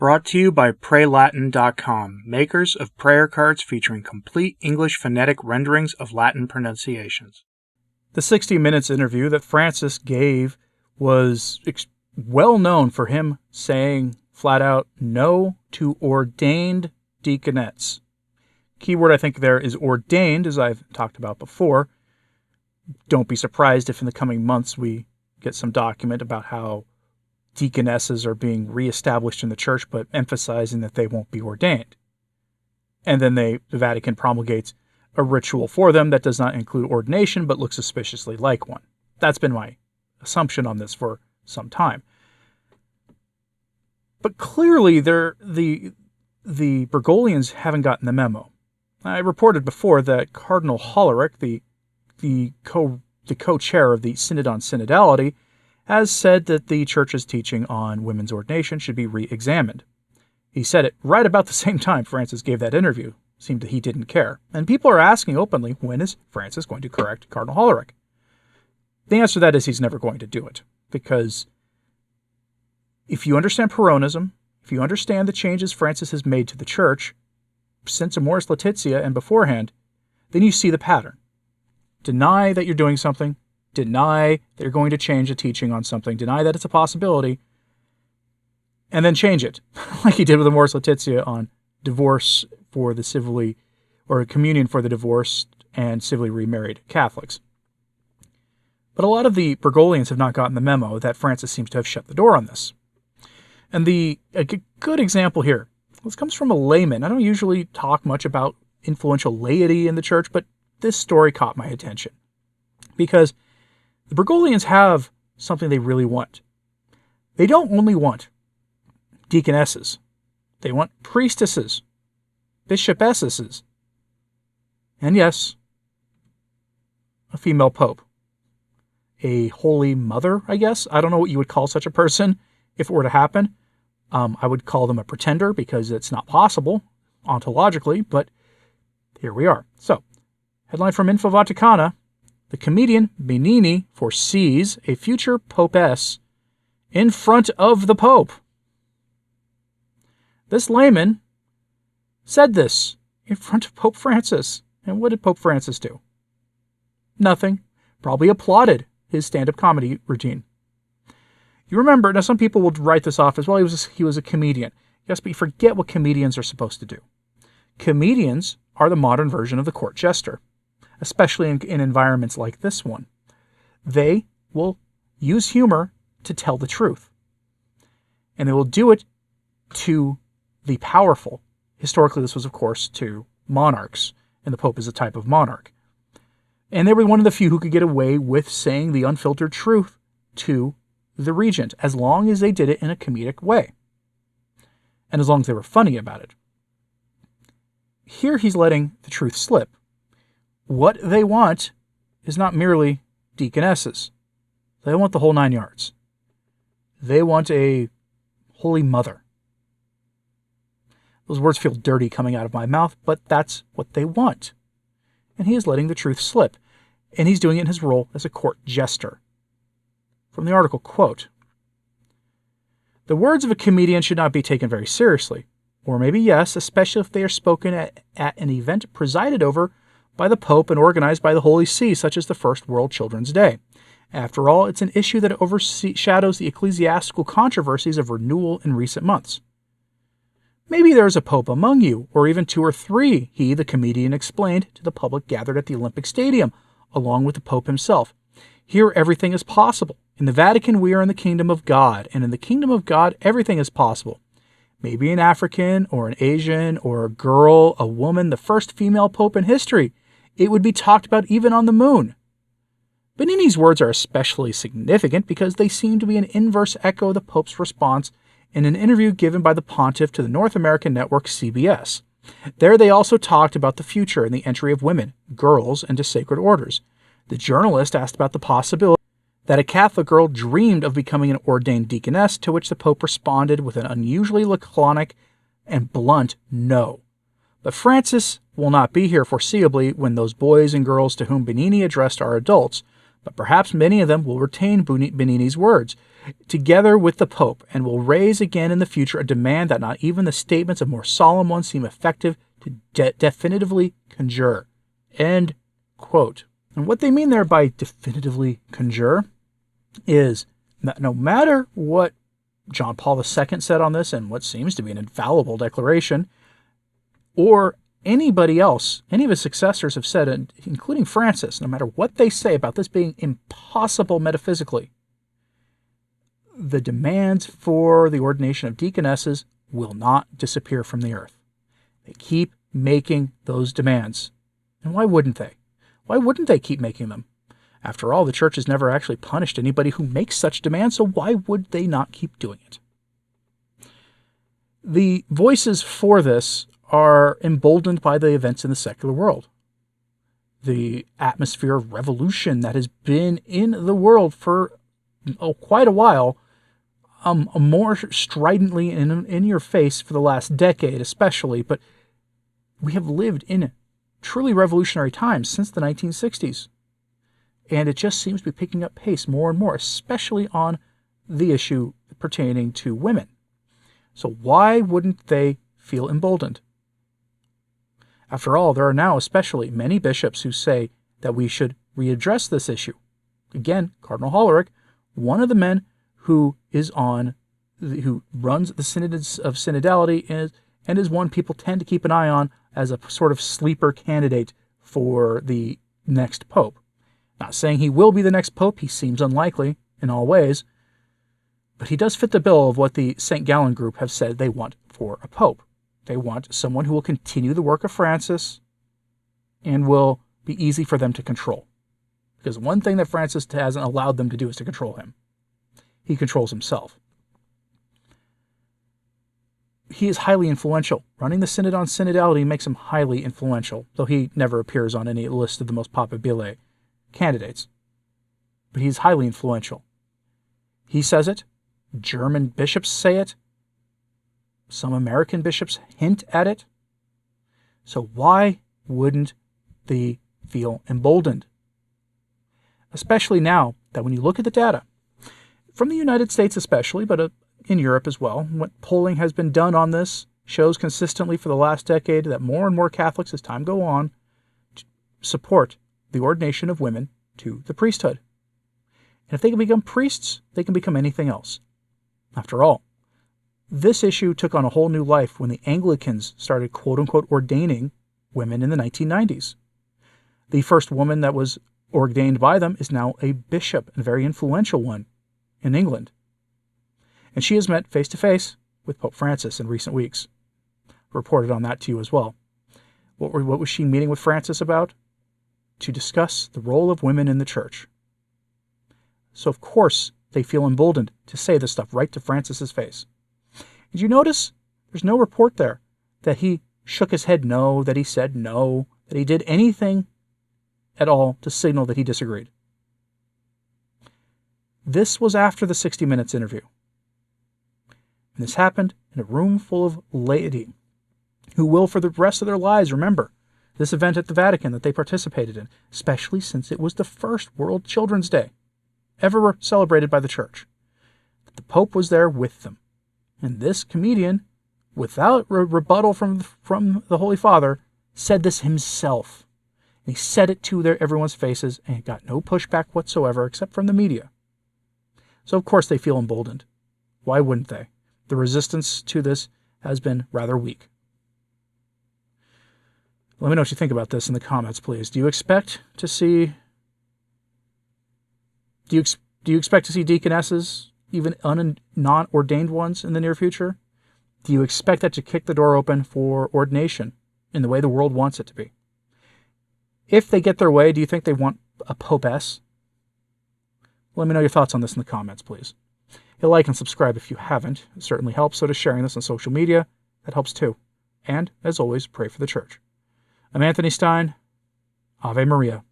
Brought to you by PrayLatin.com, makers of prayer cards featuring complete English phonetic renderings of Latin pronunciations. The 60 Minutes interview that Francis gave was well known for him saying flat out no to ordained deaconettes. Keyword I think there is ordained, as I've talked about before. Don't be surprised if in the coming months we get some document about how deaconesses are being reestablished in the church, but emphasizing that they won't be ordained. And then the Vatican promulgates a ritual for them that does not include ordination, but looks suspiciously like one. That's been my assumption on this for some time. But clearly, the Bergoglians haven't gotten the memo. I reported before that Cardinal Hollerich, the co-chair of the Synod on Synodality, has said that the Church's teaching on women's ordination should be re-examined. He said it right about the same time Francis gave that interview. Seemed that he didn't care. And people are asking openly, when is Francis going to correct Cardinal Hollerich? The answer to that is he's never going to do it. Because if you understand Peronism, if you understand the changes Francis has made to the Church since Amoris Laetitia and beforehand, then you see the pattern. Deny that you're doing something, deny that you're going to change a teaching on something, deny that it's a possibility, and then change it, like he did with Amoris Laetitia on divorce for the civilly, or communion for the divorced and civilly remarried Catholics. But a lot of the Bergoglians have not gotten the memo that Francis seems to have shut the door on this. And a good example here, this comes from a layman. I don't usually talk much about influential laity in the church, but this story caught my attention. Because the Bergoglians have something they really want. They don't only want deaconesses. They want priestesses, bishopesses, and yes, a female pope. A holy mother, I guess. I don't know what you would call such a person if it were to happen. I would call them a pretender because it's not possible ontologically, but here we are. So, headline from Info Vaticana. The comedian Benigni foresees a future popess in front of the Pope. This layman said this in front of Pope Francis. And what did Pope Francis do? Nothing. Probably applauded his stand-up comedy routine. You remember, now some people will write this off as, well, he was a comedian. Yes, but you forget what comedians are supposed to do. Comedians are the modern version of the court jester, especially in environments like this one. They will use humor to tell the truth. And they will do it to the powerful. Historically, this was, of course, to monarchs, and the Pope is a type of monarch. And they were one of the few who could get away with saying the unfiltered truth to the regent, as long as they did it in a comedic way. And as long as they were funny about it. Here he's letting the truth slip. What they want is not merely deaconesses. They want the whole 9 yards. They want a holy mother. Those words feel dirty coming out of my mouth, but that's what they want. And he is letting the truth slip. And he's doing it in his role as a court jester. From the article, quote, "The words of a comedian should not be taken very seriously. Or maybe yes, especially if they are spoken at an event presided over by the Pope and organized by the Holy See, such as the First World Children's Day. After all, it's an issue that overshadows the ecclesiastical controversies of renewal in recent months. Maybe there is a pope among you, or even 2 or 3, he, the comedian, explained to the public gathered at the Olympic Stadium, along with the Pope himself. Here everything is possible. In the Vatican we are in the kingdom of God, and in the kingdom of God everything is possible. Maybe an African, or an Asian, or a girl, a woman, the first female pope in history. It would be talked about even on the moon." Benigni's words are especially significant because they seem to be an inverse echo of the Pope's response in an interview given by the pontiff to the North American network CBS. There they also talked about the future and the entry of women, girls, into sacred orders. The journalist asked about the possibility that a Catholic girl dreamed of becoming an ordained deaconess, to which the Pope responded with an unusually laconic and blunt no. But Francis will not be here foreseeably when those boys and girls to whom Benigni addressed are adults, But perhaps many of them will retain Benini's words, together with the Pope, and will raise again in the future a demand that not even the statements of more solemn ones seem effective to definitively conjure. End quote. And what they mean there by definitively conjure is that no matter what John Paul II said on this, and what seems to be an infallible declaration, or anybody else, any of his successors have said, including Francis, no matter what they say about this being impossible metaphysically, the demands for the ordination of deaconesses will not disappear from the earth. They keep making those demands. And why wouldn't they? Why wouldn't they keep making them? After all, the church has never actually punished anybody who makes such demands, so why would they not keep doing it? The voices for this are emboldened by the events in the secular world. The atmosphere of revolution that has been in the world for quite a while, more stridently in your face for the last decade especially, but we have lived in truly revolutionary times since the 1960s. And it just seems to be picking up pace more and more, especially on the issue pertaining to women. So why wouldn't they feel emboldened? After all, there are now especially many bishops who say that we should readdress this issue. Again, Cardinal Hollerich, one of the men who runs the Synods of Synodality and is one people tend to keep an eye on as a sort of sleeper candidate for the next pope. Not saying he will be the next pope, he seems unlikely in all ways, but he does fit the bill of what the St. Gallen group have said they want for a pope. They want someone who will continue the work of Francis and will be easy for them to control. Because one thing that Francis hasn't allowed them to do is to control him. He controls himself. He is highly influential. Running the Synod on Synodality makes him highly influential, though he never appears on any list of the most populare candidates. But he's highly influential. He says it. German bishops say it. Some American bishops hint at it. So why wouldn't they feel emboldened? Especially now that when you look at the data, from the United States especially, but in Europe as well, what polling has been done on this shows consistently for the last decade that more and more Catholics, as time goes on, support the ordination of women to the priesthood. And if they can become priests, they can become anything else. After all, this issue took on a whole new life when the Anglicans started quote-unquote ordaining women in the 1990s. The first woman that was ordained by them is now a bishop, and a very influential one in England. And she has met face-to-face with Pope Francis in recent weeks. Reported on that to you as well. What was she meeting with Francis about? To discuss the role of women in the church. So of course they feel emboldened to say this stuff right to Francis's face. Did you notice? There's no report there that he shook his head no, that he said no, that he did anything at all to signal that he disagreed. This was after the 60 Minutes interview. And this happened in a room full of laity who will for the rest of their lives remember this event at the Vatican that they participated in, especially since it was the first World Children's Day ever celebrated by the Church. The Pope was there with them. And this comedian, without rebuttal from the Holy Father, said this himself. And he said it to everyone's faces and got no pushback whatsoever except from the media. So of course they feel emboldened. Why wouldn't they? The resistance to this has been rather weak. Let me know what you think about this in the comments, please. Do you expect to see deaconesses, even non-ordained ones, in the near future? Do you expect that to kick the door open for ordination in the way the world wants it to be? If they get their way, do you think they want a popess? Let me know your thoughts on this in the comments, please. Hit like and subscribe if you haven't. It certainly helps. So does sharing this on social media. That helps too. And, as always, pray for the Church. I'm Anthony Stine. Ave Maria.